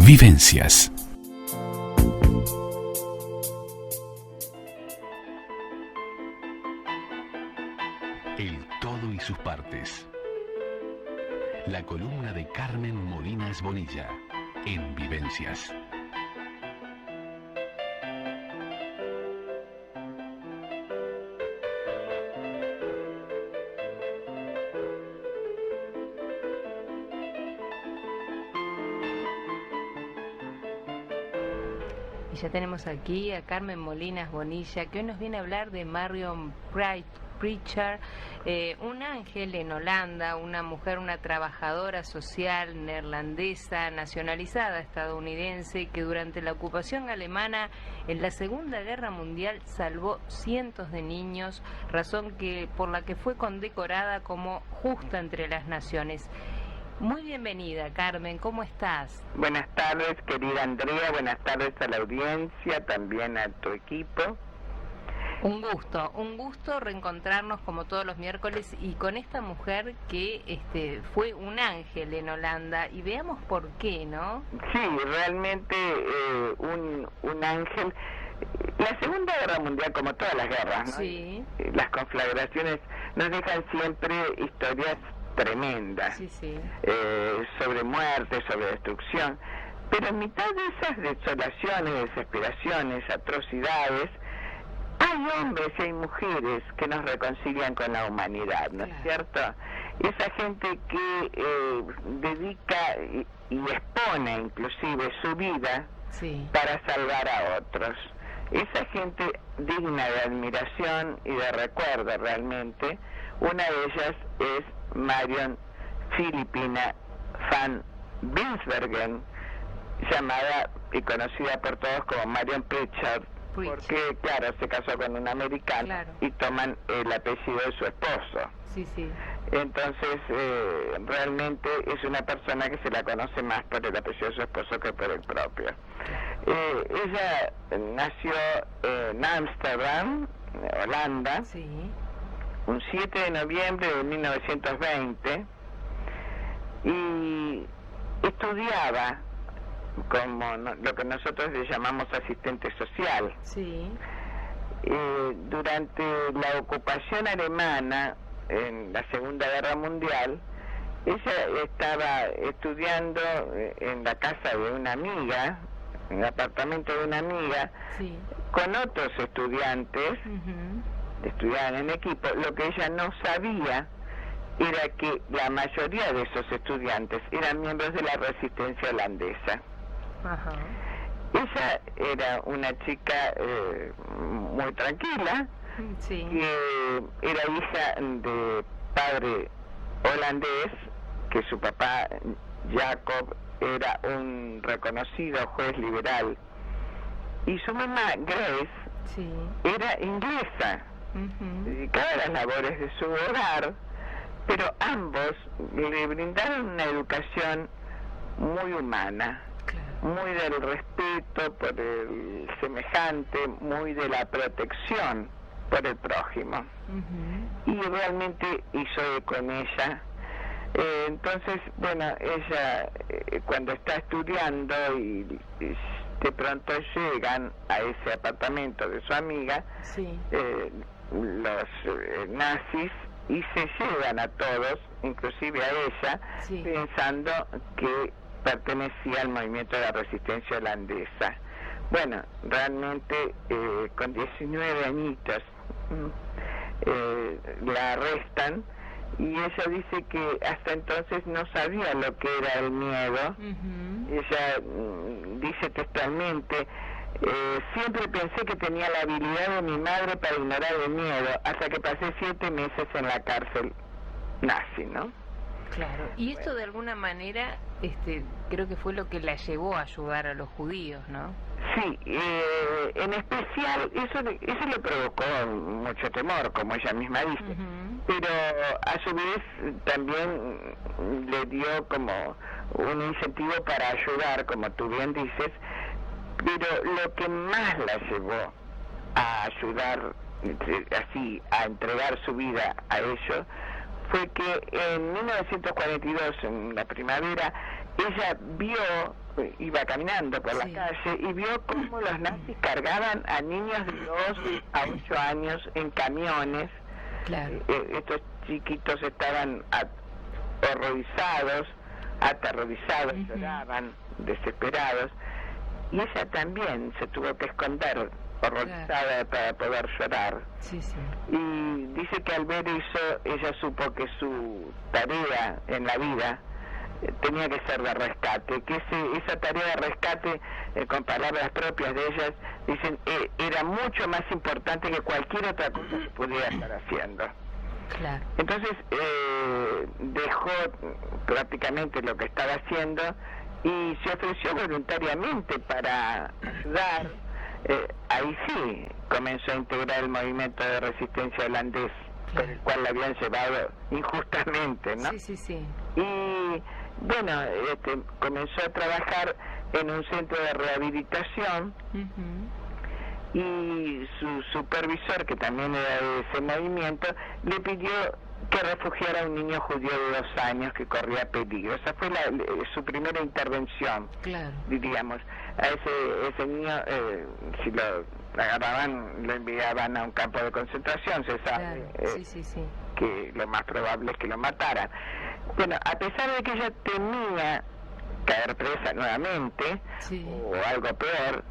Vivencias. El todo y sus partes. La columna de Carmen Molinas Bonilla en Vivencias. Y ya tenemos aquí a Carmen Molinas Bonilla, que hoy nos viene a hablar de Marion Pritchard, un ángel en Holanda, una mujer, una trabajadora social neerlandesa, nacionalizada estadounidense, que durante la ocupación alemana en la Segunda Guerra Mundial salvó cientos de niños, razón por la que fue condecorada como justa entre las naciones. Muy bienvenida, Carmen, ¿cómo estás? Buenas tardes, querida Andrea, buenas tardes a la audiencia, también a tu equipo. Un gusto reencontrarnos como todos los miércoles y con esta mujer que fue un ángel en Holanda, y veamos por qué, ¿no? Sí, realmente un ángel. La Segunda Guerra Mundial, como todas las guerras, ¿no? Sí. Las conflagraciones nos dejan siempre historias tremendas, sí. sobre muerte, sobre destrucción, pero en mitad de esas desolaciones, desesperaciones, atrocidades, hay hombres y hay mujeres que nos reconcilian con la humanidad, ¿no es cierto? Esa gente que dedica y expone inclusive su vida para salvar a otros. Esa gente digna de admiración y de recuerdo realmente. Una de ellas es Marion Philippina van Binsbergen, llamada y conocida por todos como Marion Pritchard, porque, claro, se casó con un americano y toman el apellido de su esposo. Sí. Entonces, realmente es una persona que se la conoce más por el apellido de su esposo que por el propio. Ella nació en Ámsterdam, Holanda, un 7 de noviembre de 1920, y estudiaba como lo que nosotros le llamamos asistente social. Durante la ocupación alemana en la Segunda Guerra Mundial, ella estaba estudiando en la casa de una amiga, en el apartamento de una amiga, con otros estudiantes, estudiaban en equipo. Lo que ella no sabía era que la mayoría de esos estudiantes eran miembros de la resistencia holandesa. Ella era una chica muy tranquila, que era hija de padre holandés, que su papá Jacob era un reconocido juez liberal, y su mamá Grace era inglesa, dedicada a las labores de su hogar, pero ambos le brindaron una educación muy humana, muy del respeto por el semejante, muy de la protección por el prójimo. Y realmente hizo eco en ella. Entonces, bueno, ella cuando está estudiando y de pronto llegan a ese apartamento de su amiga, los nazis, y se llevan a todos, inclusive a ella, pensando que pertenecía al movimiento de la resistencia holandesa. Bueno, realmente con 19 añitos la arrestan, y ella dice que hasta entonces no sabía lo que era el miedo. Ella dice textualmente: siempre pensé que tenía la habilidad de mi madre para ignorar el miedo, hasta que pasé 7 meses en la cárcel nazi, ¿no? Claro, y esto de alguna manera creo que fue lo que la llevó a ayudar a los judíos, ¿no? Sí, en especial eso le provocó mucho temor, como ella misma dice, pero a su vez también le dio como un incentivo para ayudar, como tú bien dices, pero lo que más la llevó a ayudar, así, a entregar su vida a ello, fue que en 1942, en la primavera, ella iba caminando por la calle y vio cómo los nazis cargaban a niños de 2 a 8 años en camiones. Claro. Estos chiquitos estaban horrorizados, aterrorizados, lloraban, desesperados, y ella también se tuvo que esconder, horrorizada, para poder llorar. Y dice que al ver eso, ella supo que su tarea en la vida tenía que ser de rescate, que esa tarea de rescate, con palabras propias de ellas, dicen, era mucho más importante que cualquier otra cosa que pudiera estar haciendo. Claro. Entonces dejó prácticamente lo que estaba haciendo y se ofreció voluntariamente para ayudar. Ahí sí comenzó a integrar el movimiento de resistencia holandés, por el cual la habían llevado injustamente, ¿no? Sí. Y bueno, comenzó a trabajar en un centro de rehabilitación. Y su supervisor, que también era de ese movimiento, le pidió que refugiara a un niño judío de 2 años que corría peligro. Esa fue su primera intervención, diríamos. A ese niño, si lo agarraban, lo enviaban a un campo de concentración, se sabe que lo más probable es que lo mataran. Bueno, a pesar de que ella temía caer presa nuevamente, o algo peor,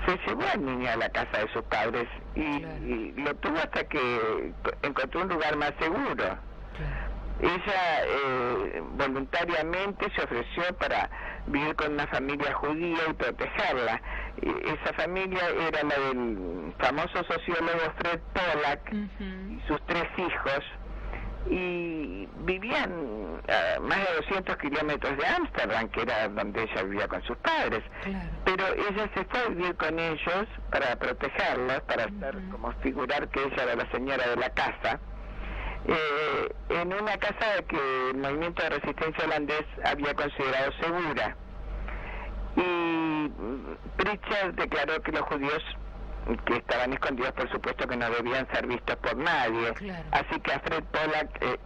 se llevó al niño a la casa de sus padres y lo tuvo hasta que encontró un lugar más seguro. Ella voluntariamente se ofreció para vivir con una familia judía y protegerla. Esa familia era la del famoso sociólogo Fred Pollack y sus 3 hijos, y vivían a más de 200 kilómetros de Ámsterdam, que era donde ella vivía con sus padres. Pero ella se fue a vivir con ellos para protegerlos, para hacer como figurar que ella era la señora de la casa, en una casa que el movimiento de resistencia holandés había considerado segura. Y Pritchard declaró que los judíos que estaban escondidos, por supuesto, que no debían ser vistos por nadie. Así que a Fred Pollack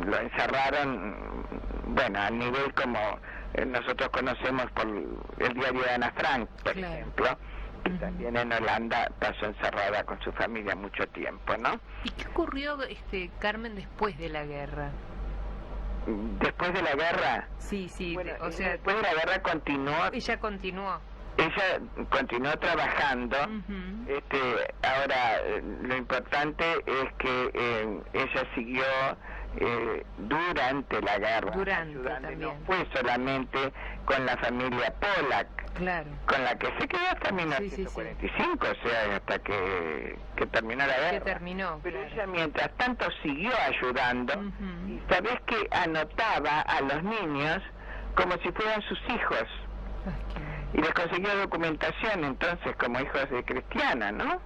lo encerraron, bueno, al nivel como nosotros conocemos por el diario de Ana Frank, por ejemplo, que también en Holanda pasó encerrada con su familia mucho tiempo, ¿no? ¿Y qué ocurrió, Carmen, después de la guerra? ¿Después de la guerra? Sí, bueno, o sea, después de la guerra continuó. Ella continuó. Ella continuó trabajando. Ahora, lo importante es que ella siguió durante la guerra, ayudando, no fue solamente con la familia Pollack, con la que se quedó hasta 1945, o sea, hasta que terminó la guerra. Pero ella mientras tanto siguió ayudando, y sabés que anotaba a los niños como si fueran sus hijos. Y les consiguió documentación entonces como hijos de cristiana, ¿no?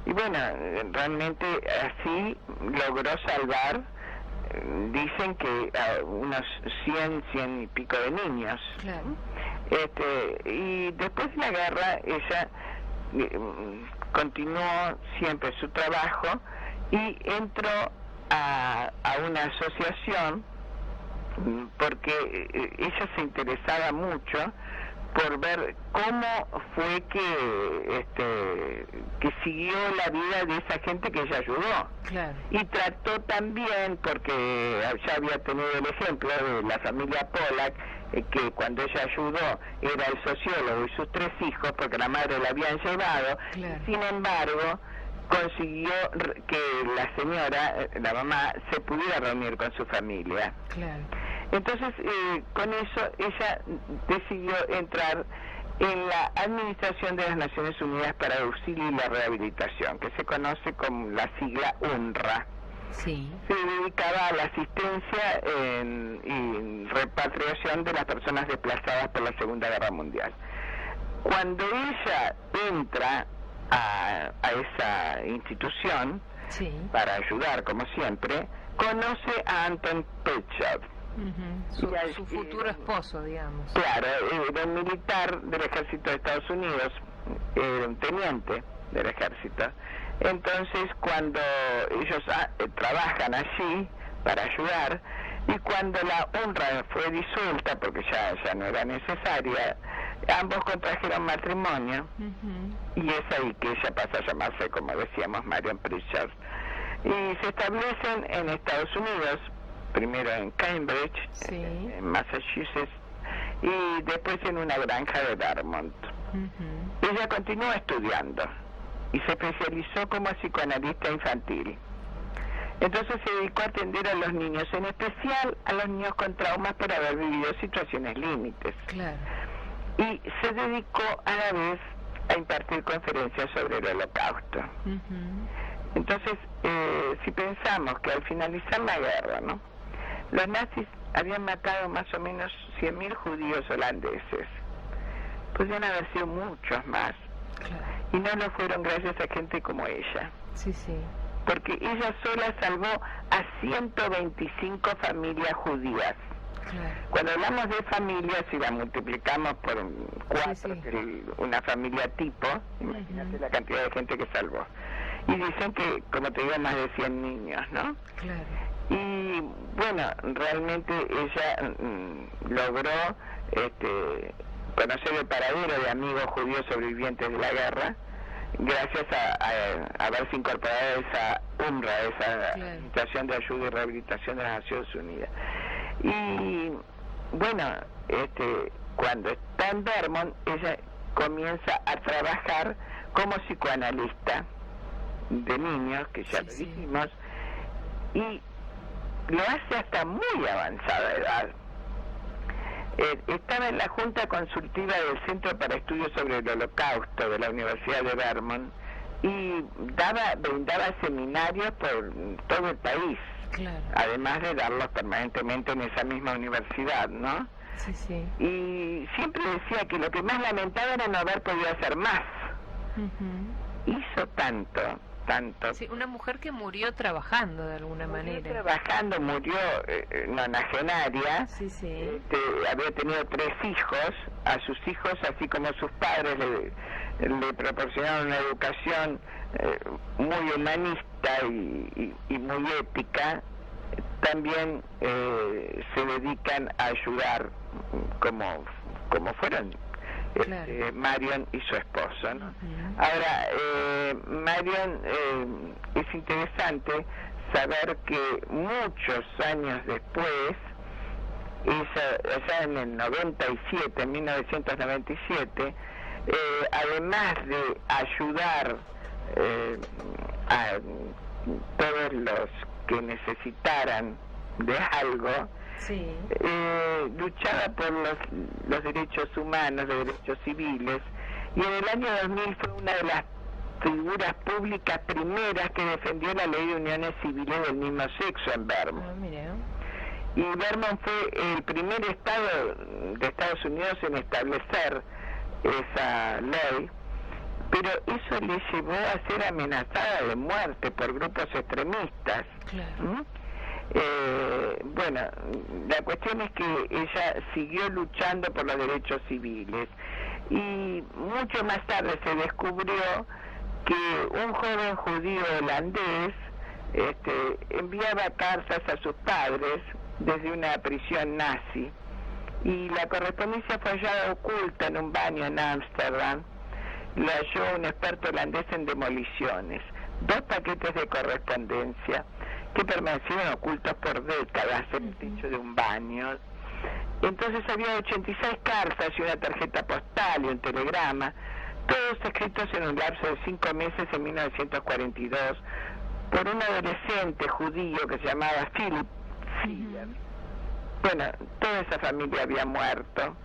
Y bueno, realmente así logró salvar, dicen que a unos 100 y pico de niños. Y después de la guerra ella continuó siempre su trabajo y entró a una asociación porque ella se interesaba mucho por ver cómo fue que siguió la vida de esa gente que ella ayudó. Y trató también, porque ya había tenido el ejemplo de la familia Pollack, que cuando ella ayudó era el sociólogo y sus 3 hijos, porque la madre la habían llevado, sin embargo consiguió que la señora, la mamá, se pudiera reunir con su familia. Entonces, con eso ella decidió entrar en la Administración de las Naciones Unidas para el Auxilio y la Rehabilitación, que se conoce como la sigla UNRWA. Se dedicaba a la asistencia y repatriación de las personas desplazadas por la Segunda Guerra Mundial. Cuando ella entra a esa institución para ayudar, como siempre, conoce a Anton Pritchard, su futuro esposo, digamos. Claro, era un militar del ejército de Estados Unidos, era un teniente del ejército, Entonces, cuando ellos trabajan allí para ayudar, y cuando la UNRWA fue disuelta, porque ya no era necesaria, ambos contrajeron matrimonio, y es ahí que ella pasa a llamarse, como decíamos, Marion Pritchard. Y se establecen en Estados Unidos, primero en Cambridge, en Massachusetts, y después en una granja de Vermont. Ella continuó estudiando y se especializó como psicoanalista infantil. Entonces se dedicó a atender a los niños, en especial a los niños con traumas por haber vivido situaciones límites. Claro. Y se dedicó a la vez a impartir conferencias sobre el Holocausto. Entonces, si pensamos que al finalizar la guerra, ¿no?, los nazis habían matado más o menos 100.000 judíos holandeses, podrían haber sido muchos más. Claro. Y no lo fueron gracias a gente como ella. Sí. Porque ella sola salvó a 125 familias judías. Claro. Cuando hablamos de familias, si la multiplicamos por 4, una familia tipo, imagínate la cantidad de gente que salvó. Y dicen que, como te digo, más de 100 niños, ¿no? Claro. Y bueno, realmente ella logró conocer el paradero de amigos judíos sobrevivientes de la guerra, gracias a haberse incorporado a esa UNRWA, esa Administración de Ayuda y Rehabilitación de las Naciones Unidas. Y bueno, cuando está en Vermont, ella comienza a trabajar como psicoanalista de niños, que ya lo dijimos, y lo hace hasta muy avanzada edad. Estaba en la Junta Consultiva del Centro para Estudios sobre el Holocausto de la Universidad de Vermont y brindaba seminarios por todo el país, además de darlos permanentemente en esa misma universidad, ¿no? Sí. Y siempre decía que lo que más lamentaba era no haber podido hacer más. Hizo tanto. Sí, una mujer que murió trabajando de alguna manera. Murió nonagenaria. Sí. Había tenido 3 hijos. A sus hijos, así como sus padres, le proporcionaron una educación muy humanista y muy ética. También se dedican a ayudar como fueron Marion y su esposo, ¿no? Ahora, Marion, es interesante saber que muchos años después, ya en el 97, en 1997, además de ayudar a todos los que necesitaran de algo, luchaba por los derechos humanos, los derechos civiles, y en el año 2000 fue una de las figuras públicas primeras que defendió la ley de uniones civiles del mismo sexo en Vermont. Y Vermont fue el primer estado de Estados Unidos en establecer esa ley, pero eso le llevó a ser amenazada de muerte por grupos extremistas. Bueno, la cuestión es que ella siguió luchando por los derechos civiles y mucho más tarde se descubrió que un joven judío holandés enviaba cartas a sus padres desde una prisión nazi y la correspondencia fue hallada oculta en un baño en Ámsterdam. La halló un experto holandés en demoliciones, 2 paquetes de correspondencia que permanecieron ocultos por décadas en el techo de un baño. Entonces había 86 cartas y una tarjeta postal y un telegrama, todos escritos en un lapso de 5 meses en 1942 por un adolescente judío que se llamaba Philip Seeger. Bueno, toda esa familia había muerto,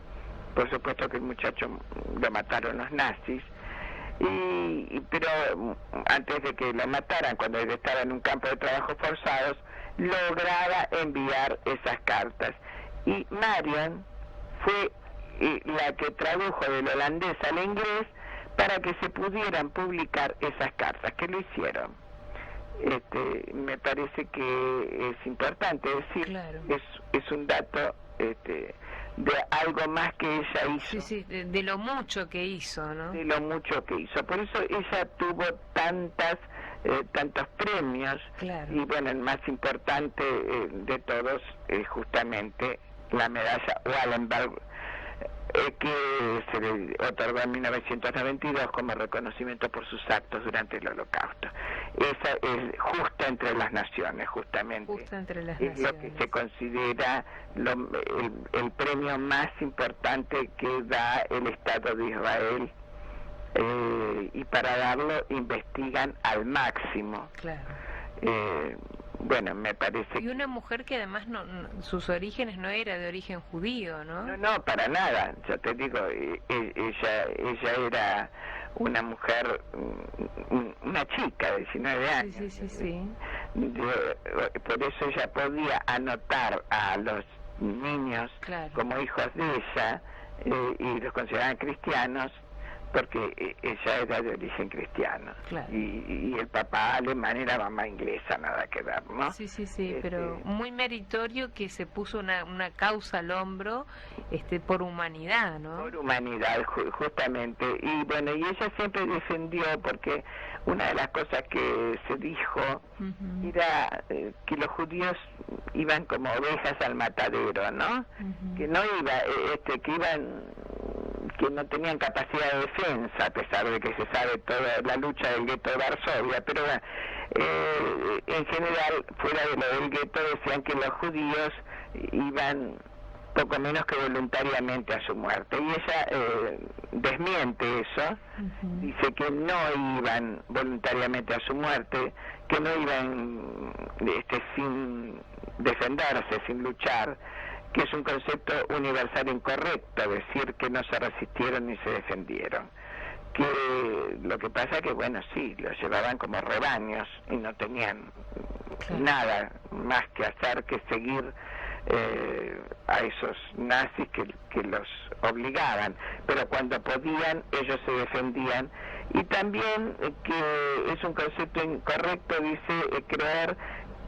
por supuesto que el muchacho lo mataron los nazis, pero antes de que lo mataran, cuando él estaba en un campo de trabajos forzados, lograba enviar esas cartas. Y Marion fue la que tradujo del holandés al inglés para que se pudieran publicar esas cartas, que lo hicieron. Me parece que es importante decir, es un dato de algo más que ella hizo. De lo mucho que hizo, ¿no? De lo mucho que hizo. Por eso ella tuvo tantas tantos premios. Claro. Y bueno, el más importante de todos es justamente la medalla Wallenberg, que se le otorgó en 1992 como reconocimiento por sus actos durante el Holocausto. Esa es justa entre las naciones, justamente. Justa entre las es naciones. lo que se considera el premio más importante que da el Estado de Israel, y para darlo investigan al máximo. Claro. Bueno, me parece... Y una mujer que además sus orígenes no era de origen judío, ¿no? No, para nada. Yo te digo, ella era una mujer, una chica de 19 años. Sí. Por eso ella podía anotar a los niños, claro, como hijos de ella, y los consideraban cristianos, porque ella era de origen cristiano. Claro. Y el papá alemán y la mamá inglesa, nada que ver, ¿no? Sí, pero muy meritorio que se puso una causa al hombro, por humanidad, ¿no? Por humanidad, justamente. Y bueno, y ella siempre defendió, porque una de las cosas que se dijo era que los judíos iban como ovejas al matadero, ¿no? Que no que no tenían capacidad de defensa, a pesar de que se sabe toda la lucha del gueto de Varsovia, pero en general, fuera de lo del gueto, decían que los judíos iban poco menos que voluntariamente a su muerte, y ella desmiente eso, dice que no iban voluntariamente a su muerte, que no iban sin defenderse, sin luchar, que es un concepto universal incorrecto, decir que no se resistieron ni se defendieron. Que lo que pasa que, bueno, sí, los llevaban como rebaños y no tenían nada más que hacer que seguir a esos nazis que los obligaban, pero cuando podían ellos se defendían. Y también que es un concepto incorrecto, dice, creer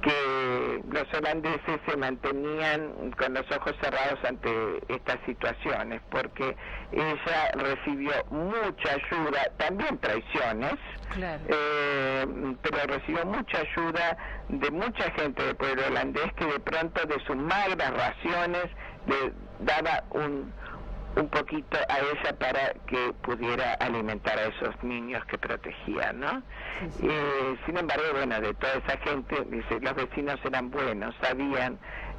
que los holandeses se mantenían con los ojos cerrados ante estas situaciones, porque ella recibió mucha ayuda, también traiciones, claro, pero recibió mucha ayuda de mucha gente del pueblo holandés, que de pronto de sus magras raciones le daba un poquito a ella para que pudiera alimentar a esos niños que protegía, ¿no? Sí. Sin embargo, bueno, de toda esa gente, dice, los vecinos eran buenos, sabían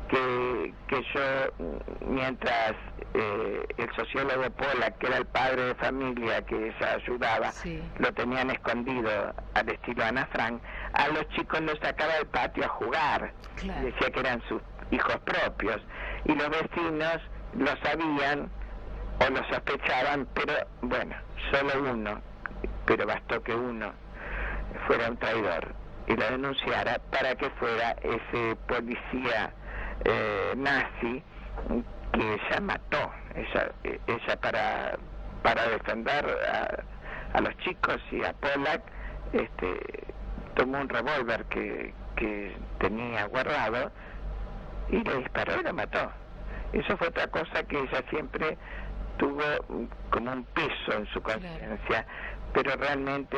que yo, mientras el sociólogo Pollack, que era el padre de familia que ella ayudaba, lo tenían escondido al estilo Ana Frank, a los chicos los sacaba del patio a jugar, claro, decía que eran sus hijos propios, y los vecinos lo sabían o lo sospechaban, pero bueno, solo uno, pero bastó que uno fuera un traidor y lo denunciara para que fuera ese policía nazi que ella mató, ella para defender a los chicos y a Pollack, tomó un revólver que tenía guardado y le disparó y lo mató. Eso fue otra cosa que ella siempre tuvo como un peso en su conciencia, pero realmente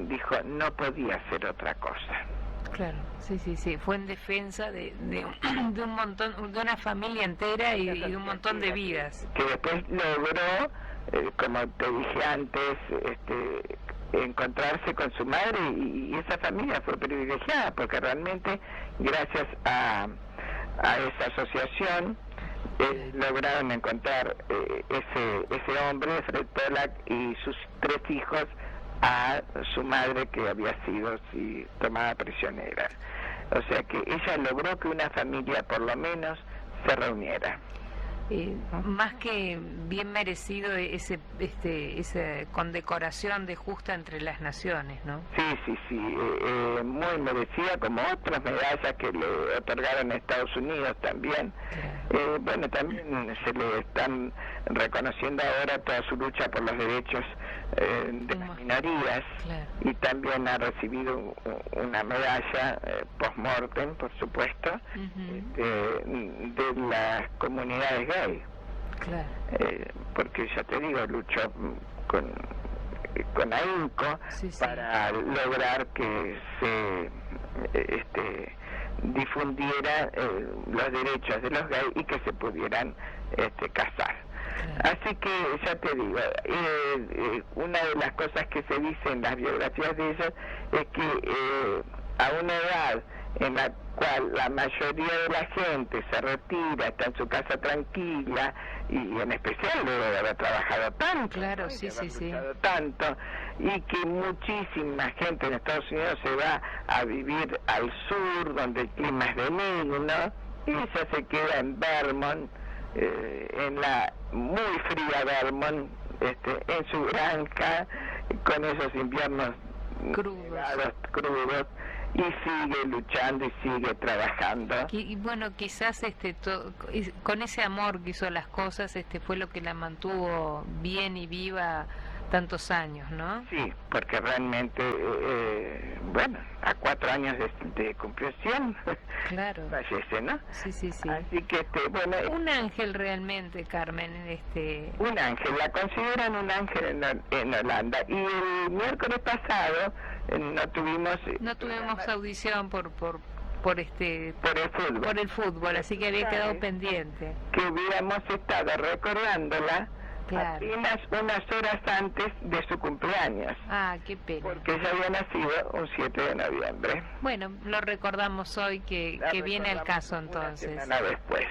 dijo, no podía hacer otra cosa. Claro, sí, fue en defensa de un montón, de una familia entera y de un montón de vidas. Que después logró, como te dije antes, encontrarse con su madre, y esa familia fue privilegiada, porque realmente, gracias a esa asociación, lograron encontrar ese hombre, Fred Pollack, y sus 3 hijos, a su madre, que había sido tomada prisionera. O sea que ella logró que una familia por lo menos se reuniera. Más que bien merecido esa condecoración de justa entre las naciones, ¿no? Sí, muy merecida, como otras medallas que le otorgaron a Estados Unidos también. Bueno, también se le están reconociendo ahora toda su lucha por los derechos de las minorías, y también ha recibido una medalla post-mortem, por supuesto, de las comunidades gay. Claro. Porque ya te digo, luchó con ahínco para lograr que se difundiera los derechos de los gays y que se pudieran casar. Así que ya te digo, una de las cosas que se dice en las biografías de ellos es que a una edad en la cual la mayoría de la gente se retira, está en su casa tranquila, y en especial luego de haber trabajado tanto, claro, tanto, y que muchísima gente en Estados Unidos se va a vivir al sur, donde el clima es benigno, y ella se queda en Vermont, en la muy fría Vermont, en su granja, con esos inviernos crudos, y sigue luchando y sigue trabajando. Y bueno, quizás con ese amor que hizo las cosas, fue lo que la mantuvo bien y viva tantos años, ¿no? Sí, porque realmente, a 4 años de cumplió 100, claro, fallece, ¿no? Sí. Así que, un ángel realmente, Carmen, Un ángel, la consideran un ángel en Holanda. Y el miércoles pasado no tuvimos audición por el fútbol, así que había quedado pendiente. Que hubiéramos estado recordándola apenas unas horas antes de su cumpleaños. Ah, qué pena. Porque ella había nacido un 7 de noviembre. Bueno, lo recordamos hoy, que viene al caso entonces. Una semana después.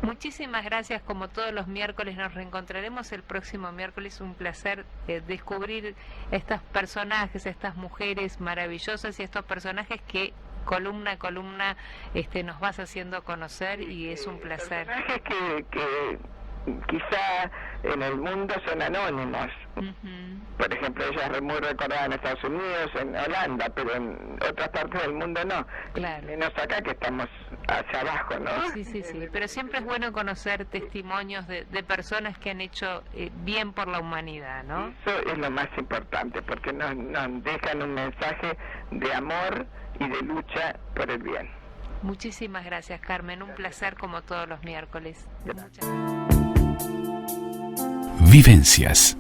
Muchísimas gracias, como todos los miércoles. Nos reencontraremos el próximo miércoles. Un placer descubrir estos personajes, estas mujeres maravillosas y estos personajes que columna a columna nos vas haciendo conocer, y es un placer. Personajes que quizá en el mundo son anónimos. Por ejemplo, ella es muy recordada en Estados Unidos, en Holanda, pero en otras partes del mundo no. Claro. Menos acá, que estamos hacia abajo, ¿no? Sí, pero siempre es bueno conocer testimonios de personas que han hecho bien por la humanidad, ¿no? Eso es lo más importante, porque nos dejan un mensaje de amor y de lucha por el bien. Muchísimas gracias, Carmen. Un placer como todos los miércoles. Vivencias.